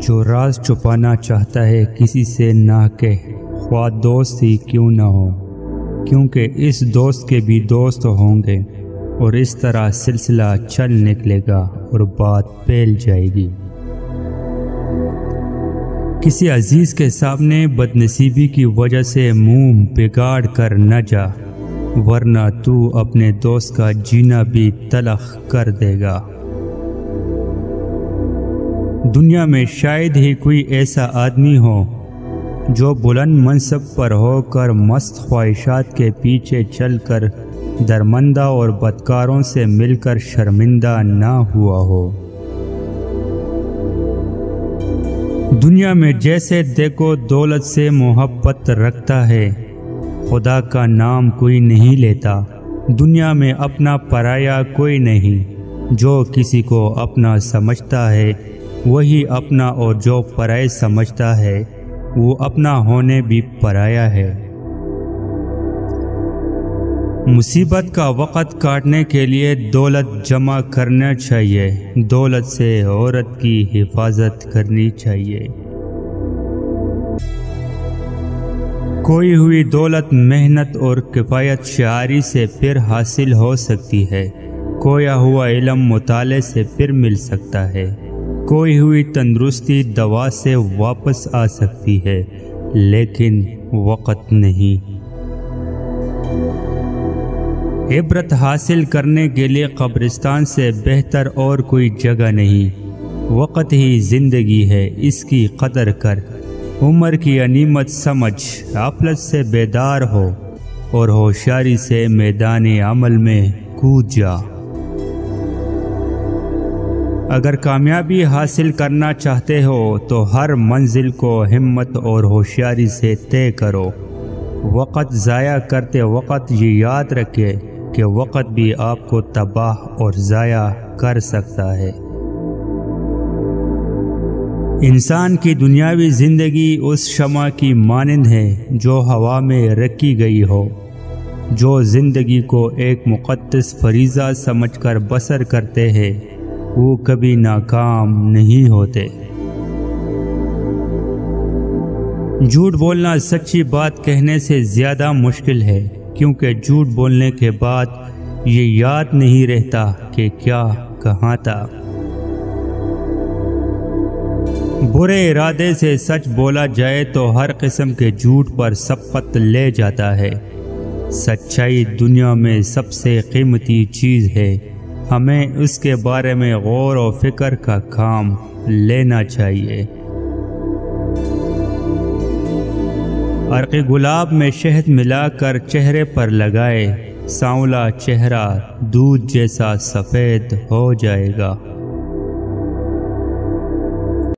جو راز چھپانا چاہتا ہے کسی سے نہ کہہ، خواہ دوست ہی کیوں نہ ہو، کیونکہ اس دوست کے بھی دوست ہوں گے اور اس طرح سلسلہ چل نکلے گا اور بات پھیل جائے گی۔ کسی عزیز کے سامنے بدنصیبی کی وجہ سے منہ بگاڑ کر نہ جا، ورنہ تو اپنے دوست کا جینا بھی تلخ کر دے گا۔ دنیا میں شاید ہی کوئی ایسا آدمی ہو جو بلند منصب پر ہو کر مست خواہشات کے پیچھے چل کر درمندہ اور بدکاروں سے مل کر شرمندہ نہ ہوا ہو۔ دنیا میں جیسے دیکھو دولت سے محبت رکھتا ہے، خدا کا نام کوئی نہیں لیتا۔ دنیا میں اپنا پرایا کوئی نہیں، جو کسی کو اپنا سمجھتا ہے وہی اپنا، اور جو پرائے سمجھتا ہے وہ اپنا ہونے بھی پرایا ہے۔ مصیبت کا وقت کاٹنے کے لیے دولت جمع کرنا چاہیے، دولت سے عورت کی حفاظت کرنی چاہیے۔ کوئی ہوئی دولت محنت اور کفایت شعاری سے پھر حاصل ہو سکتی ہے، کھویا ہوا علم مطالعے سے پھر مل سکتا ہے، کوئی ہوئی تندرستی دوا سے واپس آ سکتی ہے، لیکن وقت نہیں۔ عبرت حاصل کرنے کے لیے قبرستان سے بہتر اور کوئی جگہ نہیں۔ وقت ہی زندگی ہے، اس کی قدر کر، عمر کی غنیمت سمجھ، غفلت سے بیدار ہو اور ہوشیاری سے میدان عمل میں کود جا۔ اگر کامیابی حاصل کرنا چاہتے ہو تو ہر منزل کو ہمت اور ہوشیاری سے طے کرو۔ وقت ضائع کرتے وقت یہ یاد رکھے کہ وقت بھی آپ کو تباہ اور ضائع کر سکتا ہے۔ انسان کی دنیاوی زندگی اس شمع کی مانند ہے جو ہوا میں رکھی گئی ہو، جو زندگی کو ایک مقدس فریضہ سمجھ کر بسر کرتے ہیں وہ کبھی ناکام نہیں ہوتے۔ جھوٹ بولنا سچی بات کہنے سے زیادہ مشکل ہے، کیونکہ جھوٹ بولنے کے بعد یہ یاد نہیں رہتا کہ کیا کہا تھا۔ برے ارادے سے سچ بولا جائے تو ہر قسم کے جھوٹ پر سبقت لے جاتا ہے۔ سچائی دنیا میں سب سے قیمتی چیز ہے، ہمیں اس کے بارے میں غور و فکر کا کام لینا چاہیے۔ عرق گلاب میں شہد ملا کر چہرے پر لگائے، سانولا چہرہ دودھ جیسا سفید ہو جائے گا۔